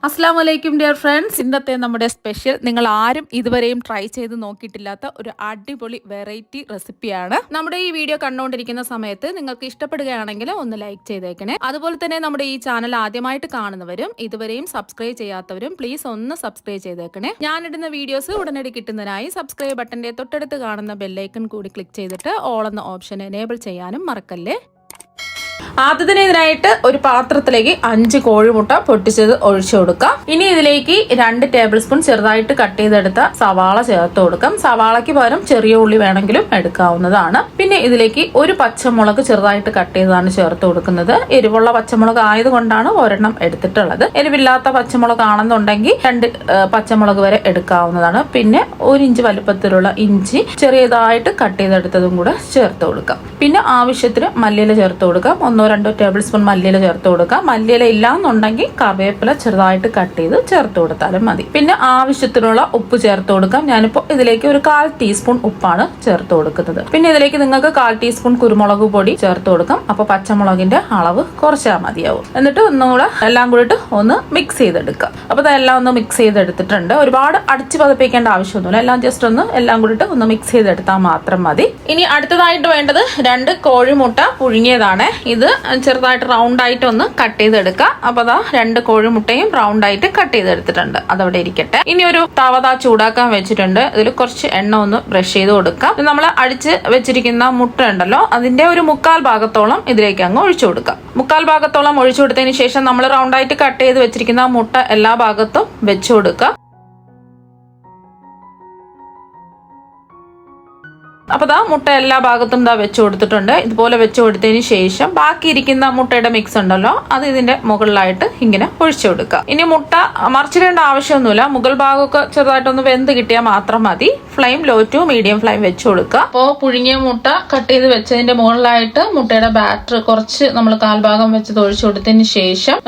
അസ്സലാമലൈക്കും dear friends. ഇന്നത്തെ നമ്മുടെ സ്പെഷ്യൽ നിങ്ങൾ ആരും ഇതുവരെയും ട്രൈ ചെയ്ത് നോക്കിയിട്ടില്ലാത്ത ഒരു അടിപൊളി വെറൈറ്റി റെസിപ്പിയാണ്. നമ്മുടെ ഈ വീഡിയോ കണ്ടുകൊണ്ടിരിക്കുന്ന സമയത്ത് നിങ്ങൾക്ക് ഇഷ്ടപ്പെടുകയാണെങ്കിൽ ഒന്ന് ലൈക്ക് ചെയ്തേക്കണേ. അതുപോലെ തന്നെ നമ്മുടെ ഈ ചാനൽ ആദ്യമായിട്ട് കാണുന്നവരും ഇതുവരെയും സബ്സ്ക്രൈബ് ചെയ്യാത്തവരും പ്ലീസ് ഒന്ന് സബ്സ്ക്രൈബ് ചെയ്തേക്കണേ. ഞാനിടുന്ന വീഡിയോസ് ഉടനടി കിട്ടുന്നതിനായി സബ്സ്ക്രൈബ് ബട്ടന്റെ തൊട്ടടുത്ത് കാണുന്ന ബെല്ലൈക്കൺ കൂടി ക്ലിക്ക് ചെയ്തിട്ട് ഓൾ എന്ന ഓപ്ഷൻ എനേബിൾ ചെയ്യാനും മറക്കല്ലേ. ആദ്യത്തിന് ഇതിനായിട്ട് ഒരു പാത്രത്തിലേക്ക് 5 കോഴിമുട്ട പൊട്ടിച്ചത് ഒഴിച്ചു കൊടുക്കാം. ഇനി ഇതിലേക്ക് 2 ടേബിൾ സ്പൂൺ ചെറുതായിട്ട് കട്ട് ചെയ്തെടുത്ത സവാള ചേർത്ത് കൊടുക്കാം. സവാളയ്ക്ക് പകരം ചെറിയ ഉള്ളി വേണമെങ്കിലും എടുക്കാവുന്നതാണ്. പിന്നെ ഇതിലേക്ക് ഒരു പച്ചമുളക് ചെറുതായിട്ട് കട്ട് ചെയ്താണ് ചേർത്ത് കൊടുക്കുന്നത്. എരിവുള്ള പച്ചമുളക് ആയതുകൊണ്ടാണ് ഒരെണ്ണം എടുത്തിട്ടുള്ളത്. എരിവില്ലാത്ത പച്ചമുളക് ആണെന്നുണ്ടെങ്കിൽ 2 പച്ചമുളക് വരെ എടുക്കാവുന്നതാണ്. പിന്നെ 1 ഇഞ്ച് വലുപ്പത്തിലുള്ള ഇഞ്ചി ചെറിയതായിട്ട് കട്ട് ചെയ്തെടുത്തതും കൂടെ ചേർത്ത് കൊടുക്കാം. പിന്നെ ആവശ്യത്തിന് മല്ലിയില ചേർത്ത് കൊടുക്കാം. 1-2 ടേബിൾ സ്പൂൺ മല്ലിയില ചേർത്ത് കൊടുക്കാം. മല്ലിയില ഇല്ലാന്നുണ്ടെങ്കിൽ കറിവേപ്പില ചെറുതായിട്ട് കട്ട് ചെയ്ത് ചേർത്ത് കൊടുത്താലും മതി. പിന്നെ ആവശ്യത്തിനുള്ള ഉപ്പ് ചേർത്ത് കൊടുക്കാം. ഞാനിപ്പോൾ ഇതിലേക്ക് ഒരു 1/4 ടീസ്പൂൺ ഉപ്പാണ് ചേർത്ത് കൊടുക്കുന്നത്. പിന്നെ ഇതിലേക്ക് നിങ്ങൾക്ക് 1/4 ടീസ്പൂൺ കുരുമുളക് പൊടി ചേർത്ത് കൊടുക്കാം. അപ്പൊ പച്ചമുളകിന്റെ അളവ് കുറച്ചാൽ മതിയാവും. എന്നിട്ട് ഒന്നുകൂടെ എല്ലാം കൂടിയിട്ട് ഒന്ന് മിക്സ് ചെയ്തെടുക്കാം. അപ്പൊ ഇതെല്ലാം ഒന്ന് മിക്സ് ചെയ്തെടുത്തിട്ടുണ്ട്. ഒരുപാട് അടിച്ചു പതപ്പിക്കേണ്ട ആവശ്യമൊന്നുമില്ല. എല്ലാം ജസ്റ്റ് എല്ലാം കൂടിയിട്ട് ഒന്ന് മിക്സ് ചെയ്തെടുത്താൽ മാത്രം മതി. ഇനി അടുത്തതായിട്ട് വേണ്ടത് 2 കോഴിമുട്ട പുഴുങ്ങിയതാണ്. ഇത് ചെറുതായിട്ട് റൗണ്ട് ആയിട്ട് ഒന്ന് കട്ട് ചെയ്തെടുക്കാം. അപ്പൊ അതാ 2 കോഴിമുട്ടയും റൗണ്ട് ആയിട്ട് കട്ട് ചെയ്തെടുത്തിട്ടുണ്ട്. അതവിടെ ഇരിക്കട്ടെ. ഇനി ഒരു തവ ചൂടാക്കാൻ വെച്ചിട്ടുണ്ട്. ഇതിൽ കുറച്ച് എണ്ണ ഒന്ന് ബ്രഷ് ചെയ്ത് കൊടുക്കാം. നമ്മൾ അടിച്ച് വെച്ചിരിക്കുന്ന മുട്ട ഉണ്ടല്ലോ, അതിന്റെ ഒരു 1/4 ഭാഗത്തോളം ഇതിലേക്ക് അങ്ങ് ഒഴിച്ചു കൊടുക്കാം. 1/4 ഭാഗത്തോളം ഒഴിച്ചു കൊടുത്തതിന് ശേഷം നമ്മൾ റൗണ്ട് ആയിട്ട് കട്ട് ചെയ്ത് വെച്ചിരിക്കുന്ന മുട്ട എല്ലാ ഭാഗത്തും വെച്ചു കൊടുക്കാം. അപ്പൊ മുട്ട എല്ലാ ഭാഗത്തും വെച്ചു കൊടുത്തിട്ടുണ്ട്. ഇതുപോലെ വെച്ചു കൊടുത്തതിന് ശേഷം ബാക്കിയിരിക്കുന്ന മുട്ടയുടെ മിക്സ് ഉണ്ടല്ലോ, അത് ഇതിന്റെ മുകളിലായിട്ട് ഇങ്ങനെ ഒഴിച്ചു കൊടുക്കുക. ഇനി മുട്ട മറിച്ചിടേണ്ട ആവശ്യമൊന്നുമില്ല. മുകൾ ഭാഗമൊക്കെ ചെറുതായിട്ടൊന്ന് വെന്ത് കിട്ടിയാൽ മാത്രം മതി. Flame low to medium flame വെച്ചു കൊടുക്കുക. അപ്പോൾ പുഴുങ്ങിയ മുട്ട കട്ട് ചെയ്ത് വെച്ചതിന്റെ മുകളിലായിട്ട് മുട്ടയുടെ ബാറ്റർ കുറച്ച് നമ്മൾ 1/4 ഭാഗം വെച്ചത് ഒഴിച്ചു കൊടുത്തതിന് ശേഷം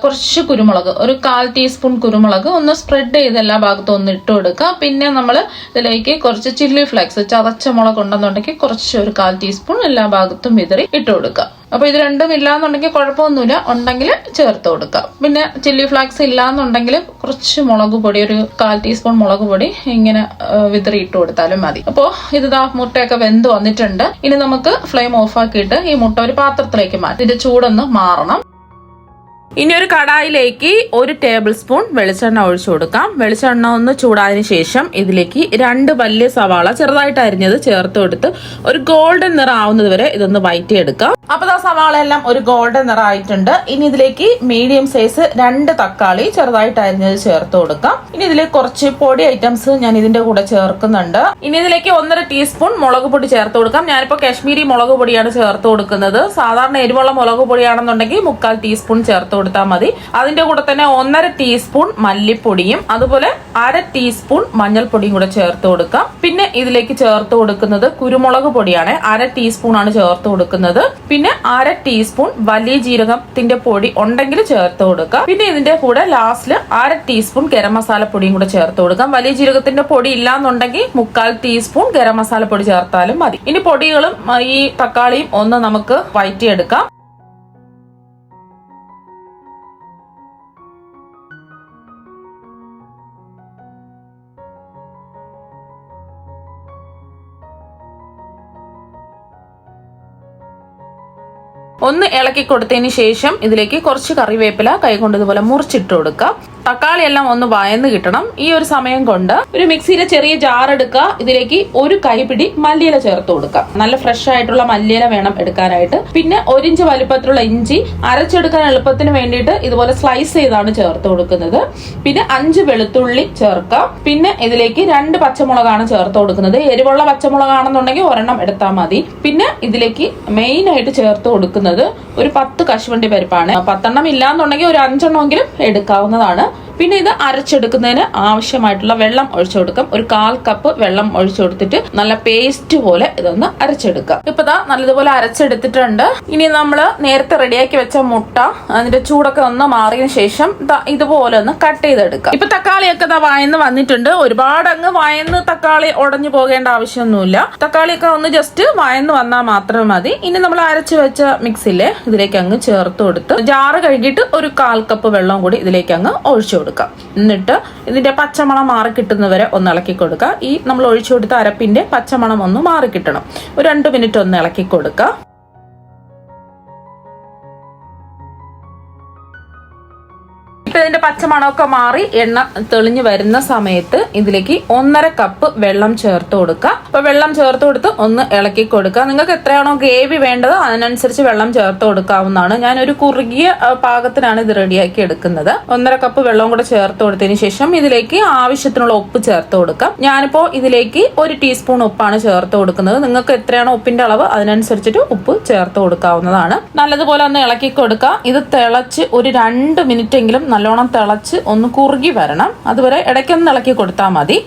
കുറച്ച് കുരുമുളക്, ഒരു 1/4 ടീസ്പൂൺ കുരുമുളക് ഒന്ന് സ്പ്രെഡ് ചെയ്ത് എല്ലാ ഭാഗത്തും ഒന്ന് ഇട്ട് കൊടുക്കുക. പിന്നെ നമ്മൾ ഇതിലേക്ക് കുറച്ച് ചില്ലി ഫ്ലേക്സ്, ചതച്ച മുളക് ഉണ്ടെന്നുണ്ടെങ്കിൽ കുറച്ച് ഒരു 1/4 ടീസ്പൂൺ എല്ലാ ഭാഗത്തും വിതറി ഇട്ട് കൊടുക്കുക. അപ്പൊ ഇത് രണ്ടും ഇല്ലാന്നുണ്ടെങ്കിൽ കുഴപ്പമൊന്നുമില്ല, ഉണ്ടെങ്കിൽ ചേർത്ത് കൊടുക്കാം. പിന്നെ ചില്ലി ഫ്ലാക്സ് ഇല്ലാന്നുണ്ടെങ്കിൽ കുറച്ച് മുളക് പൊടി, ഒരു 1/4 ടീസ്പൂൺ മുളക് പൊടി ഇങ്ങനെ വിതറി ഇട്ട് കൊടുത്താലും മതി. അപ്പോ ഇത് മുട്ടയൊക്കെ വെന്ത് വന്നിട്ടുണ്ട്. ഇനി നമുക്ക് ഫ്ലെയിം ഓഫ് ആക്കിയിട്ട് ഈ മുട്ട ഒരു പാത്രത്തിലേക്ക് മാറ്റി ഇതിന്റെ ചൂടൊന്ന് മാറണം. ഇനി ഒരു കടായിലേക്ക് 1 ടേബിൾ സ്പൂൺ വെളിച്ചെണ്ണ ഒഴിച്ചു കൊടുക്കാം. വെളിച്ചെണ്ണ ഒന്ന് ചൂടായതിനു ശേഷം ഇതിലേക്ക് 2 വലിയ സവാള ചെറുതായിട്ട് അരിഞ്ഞത് ചേർത്ത് കൊടുത്ത് ഒരു ഗോൾഡൻ നിറം ആവുന്നത് വരെ ഇതൊന്ന് വഴറ്റിയെടുക്കാം. അപ്പൊ സവാള എല്ലാം ഒരു ഗോൾഡൻ നിറം ആയിട്ടുണ്ട്. ഇനി ഇതിലേക്ക് മീഡിയം സൈസ് 2 തക്കാളി ചെറുതായിട്ട് അരിഞ്ഞത് ചേർത്ത് കൊടുക്കാം. ഇനി ഇതിലേക്ക് കുറച്ച് പൊടി ഐറ്റംസ് ഞാൻ ഇതിന്റെ കൂടെ ചേർക്കുന്നുണ്ട്. ഇനി ഇതിലേക്ക് 1.5 ടീസ്പൂൺ മുളക് പൊടി ചേർത്ത് കൊടുക്കാം. ഞാനിപ്പോ കാശ്മീരി മുളക് പൊടിയാണ് ചേർത്ത് കൊടുക്കുന്നത്. സാധാരണ എരിവുള്ള മുളക് പൊടിയാണെന്നുണ്ടെങ്കിൽ 1/4 ടീസ്പൂൺ ചേർത്ത് കൊടുത്താൽ മതി. അതിന്റെ കൂടെ തന്നെ 1.5 ടീസ്പൂൺ മല്ലിപ്പൊടിയും അതുപോലെ 1/2 ടീസ്പൂൺ മഞ്ഞൾപ്പൊടിയും കൂടെ ചേർത്ത് കൊടുക്കാം. പിന്നെ ഇതിലേക്ക് ചേർത്ത് കൊടുക്കുന്നത് കുരുമുളക് പൊടിയാണ്. 1/2 ടീസ്പൂൺ ആണ് ചേർത്ത് കൊടുക്കുന്നത്. പിന്നെ 1/2 ടീസ്പൂൺ വലിയ ജീരകത്തിന്റെ പൊടി ഉണ്ടെങ്കിൽ ചേർത്ത് കൊടുക്കാം. പിന്നെ ഇതിന്റെ കൂടെ ലാസ്റ്റില് 1/2 ടീസ്പൂൺ ഗരം മസാല പൊടിയും കൂടെ ചേർത്ത് കൊടുക്കാം. വലിയ ജീരകത്തിന്റെ പൊടി ഇല്ലാന്നുണ്ടെങ്കിൽ 1/4 ടീസ്പൂൺ ഗരം മസാല പൊടി ചേർത്താലും മതി. ഇനി പൊടികളും ഈ തക്കാളിയും ഒന്ന് നമുക്ക് വഴറ്റിയെടുക്കാം. ഒന്ന് ഇളക്കി കൊടുത്തതിന് ശേഷം ഇതിലേക്ക് കുറച്ച് കറിവേപ്പില കൈകൊണ്ട് ഇതുപോലെ മുറിച്ചിട്ട് കൊടുക്കാം. തക്കാളി എല്ലാം ഒന്ന് വയന്ന് കിട്ടണം. ഈ ഒരു സമയം കൊണ്ട് ഒരു മിക്സിയിലെ ചെറിയ ജാർ എടുക്കുക. ഇതിലേക്ക് ഒരു കൈപിടി മല്ലിയില ചേർത്ത് കൊടുക്കാം. നല്ല ഫ്രഷ് ആയിട്ടുള്ള മല്ലിയില വേണം എടുക്കാനായിട്ട്. പിന്നെ 1 ഇഞ്ച് വലുപ്പത്തിലുള്ള ഇഞ്ചി അരച്ചെടുക്കാൻ എളുപ്പത്തിന് വേണ്ടിയിട്ട് ഇതുപോലെ സ്ലൈസ് ചെയ്താണ് ചേർത്ത് കൊടുക്കുന്നത്. പിന്നെ 5 വെളുത്തുള്ളി ചേർക്കാം. പിന്നെ ഇതിലേക്ക് 2 പച്ചമുളകാണ് ചേർത്ത് കൊടുക്കുന്നത്. എരിവുള്ള പച്ചമുളകാണെന്നുണ്ടെങ്കിൽ 1 എടുത്താൽ മതി. പിന്നെ ഇതിലേക്ക് മെയിൻ ആയിട്ട് ചേർത്ത് കൊടുക്കുന്നത് ഒരു 10 കശുവണ്ടി പരിപ്പാണ്. 10 ഇല്ലാന്നുണ്ടെങ്കിൽ ഒരു 5 എടുക്കാവുന്നതാണ്. പിന്നെ ഇത് അരച്ചെടുക്കുന്നതിന് ആവശ്യമായിട്ടുള്ള വെള്ളം ഒഴിച്ചു കൊടുക്കാം. ഒരു 1/4 കപ്പ് വെള്ളം ഒഴിച്ചു കൊടുത്തിട്ട് നല്ല പേസ്റ്റ് പോലെ ഇതൊന്ന് അരച്ചെടുക്കാം. ഇപ്പൊ ദാ നല്ലതുപോലെ അരച്ചെടുത്തിട്ടുണ്ട്. ഇനി നമ്മള് നേരത്തെ റെഡിയാക്കി വെച്ച മുട്ട അതിന്റെ ചൂടൊക്കെ ഒന്ന് മാറിയതിനു ശേഷം ഇതുപോലെ ഒന്ന് കട്ട് ചെയ്തെടുക്കാം. ഇപ്പൊ തക്കാളിയൊക്കെ വായന്ന് വന്നിട്ടുണ്ട്. ഒരുപാട് അങ്ങ് വായന്ന് തക്കാളി ഉടഞ്ഞു പോകേണ്ട ആവശ്യമൊന്നുമില്ല. തക്കാളിയൊക്കെ ഒന്ന് ജസ്റ്റ് വായന്ന് വന്നാൽ മാത്രം മതി. ഇനി നമ്മൾ അരച്ചു വെച്ച മിക്സിലെ ഇതിലേക്ക് അങ്ങ് ചേർത്ത് കൊടുത്ത് ജാറ് കഴുകിയിട്ട് ഒരു 1/4 കപ്പ് വെള്ളം കൂടി ഇതിലേക്ക് അങ്ങ് ഒഴിച്ചു കൊടുക്കാം. എന്നിട്ട് ഇതിന്റെ പച്ചമണം മാറി കിട്ടുന്നവരെ ഒന്ന് ഇളക്കി കൊടുക്കുക. ഈ നമ്മൾ ഒഴിച്ചു കൊടുത്ത അരപ്പിന്റെ പച്ചമണം ഒന്ന് മാറി കിട്ടണം. ഒരു 2 മിനിറ്റ് ഒന്ന് ഇളക്കി കൊടുക്കുക. ഇപ്പൊ ഇതിന്റെ പച്ചമണമൊക്കെ മാറി എണ്ണ തെളിഞ്ഞു വരുന്ന സമയത്ത് ഇതിലേക്ക് 1.5 കപ്പ് വെള്ളം ചേർത്ത് കൊടുക്കുക. അപ്പൊ വെള്ളം ചേർത്ത് കൊടുത്ത് ഒന്ന് ഇളക്കി കൊടുക്കുക. നിങ്ങൾക്ക് എത്രയാണോ ഗ്രേവി വേണ്ടത് അതിനനുസരിച്ച് വെള്ളം ചേർത്ത് കൊടുക്കാവുന്നതാണ്. ഞാൻ ഒരു കുറുകിയ പാകത്തിനാണ് ഇത് റെഡിയാക്കി എടുക്കുന്നത്. 1.5 കപ്പ് വെള്ളം കൂടെ ചേർത്ത് കൊടുത്തതിന് ശേഷം ഇതിലേക്ക് ആവശ്യത്തിനുള്ള ഉപ്പ് ചേർത്ത് കൊടുക്കാം. ഞാനിപ്പോ ഇതിലേക്ക് 1 ടീസ്പൂൺ ഉപ്പാണ് ചേർത്ത് കൊടുക്കുന്നത്. നിങ്ങൾക്ക് എത്രയാണോ ഉപ്പിന്റെ അളവ് അതിനനുസരിച്ചിട്ട് ഉപ്പ് ചേർത്ത് കൊടുക്കാവുന്നതാണ്. നല്ലതുപോലെ ഒന്ന് ഇളക്കി കൊടുക്കുക. ഇത് തിളച്ച് ഒരു 2 മിനിറ്റ് എങ്കിലും നല്ലോണം തിളച്ച് ഒന്ന് കുറുകി വരണം. അതുവരെ ഇടയ്ക്കൊന്ന് ഇളക്കി കൊടുത്താൽ മതി.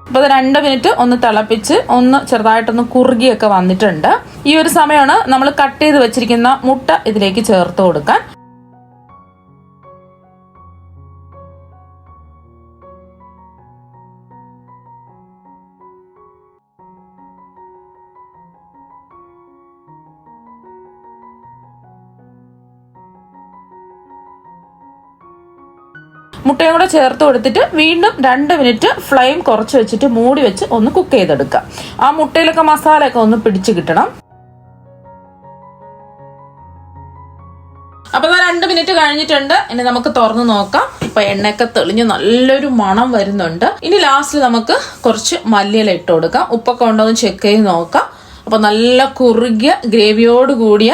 അപ്പൊ 2 മിനിറ്റ് ഒന്ന് തിളപ്പിച്ച് ഒന്ന് ചെറുതായിട്ടൊന്ന് കുറുകിയൊക്കെ വന്നിട്ടുണ്ട്. ഈ ഒരു സമയമാണ് നമ്മൾ കട്ട് ചെയ്ത് വെച്ചിരിക്കുന്ന മുട്ട ഇതിലേക്ക് ചേർത്ത് കൊടുക്കാൻ. മുട്ടയും കൂടെ ചേർത്ത് കൊടുത്തിട്ട് വീണ്ടും 2 മിനിറ്റ് ഫ്ലെയിം കുറച്ച് വെച്ചിട്ട് മൂടി വെച്ച് ഒന്ന് കുക്ക് ചെയ്തെടുക്കാം. ആ മുട്ടയിലൊക്കെ മസാലയൊക്കെ ഒന്ന് പിടിച്ചു കിട്ടണം. അപ്പൊ 2 മിനിറ്റ് കഴിഞ്ഞിട്ടുണ്ട്. ഇനി നമുക്ക് തുറന്നു നോക്കാം. ഇപ്പൊ എണ്ണയൊക്കെ തെളിഞ്ഞ് നല്ലൊരു മണം വരുന്നുണ്ട്. ഇനി ലാസ്റ്റ് നമുക്ക് കുറച്ച് മല്ലിയില ഇട്ട് കൊടുക്കാം. ഉപ്പൊക്കെ ഉണ്ടോ എന്ന് ചെക്ക് ചെയ്ത് നോക്കാം. അപ്പൊ നല്ല കുറുകിയ ഗ്രേവിയോട് കൂടിയ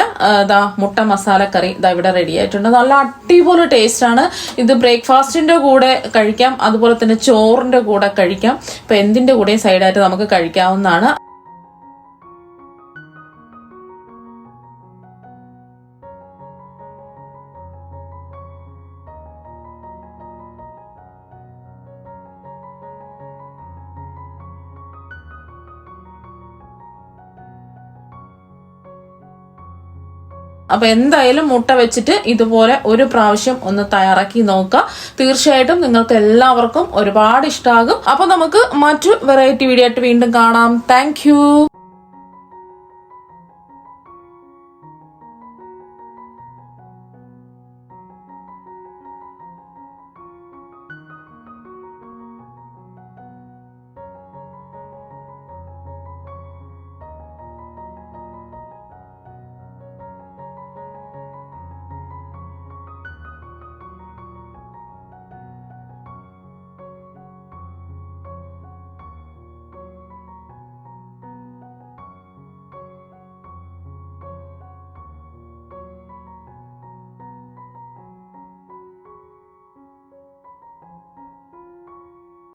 മുട്ട മസാല കറി ഇവിടെ റെഡി ആയിട്ടുണ്ട്. നല്ല അടിപൊളി ടേസ്റ്റ് ആണ്. ഇത് ബ്രേക്ക്ഫാസ്റ്റിന്റെ കൂടെ കഴിക്കാം, അതുപോലെ തന്നെ ചോറിന്റെ കൂടെ കഴിക്കാം. ഇപ്പൊ എന്തിന്റെ കൂടെയും സൈഡായിട്ട് നമുക്ക് കഴിക്കാവുന്നതാണ്. അപ്പൊ എന്തായാലും മുട്ട വെച്ചിട്ട് ഇതുപോലെ ഒരു പ്രാവശ്യം ഒന്ന് തയ്യാറാക്കി നോക്കുക. തീർച്ചയായിട്ടും നിങ്ങൾക്ക് എല്ലാവർക്കും ഒരുപാട് ഇഷ്ടമാകും. അപ്പൊ നമുക്ക് മറ്റു വെറൈറ്റി വീഡിയോ ആയിട്ട് വീണ്ടും കാണാം. താങ്ക്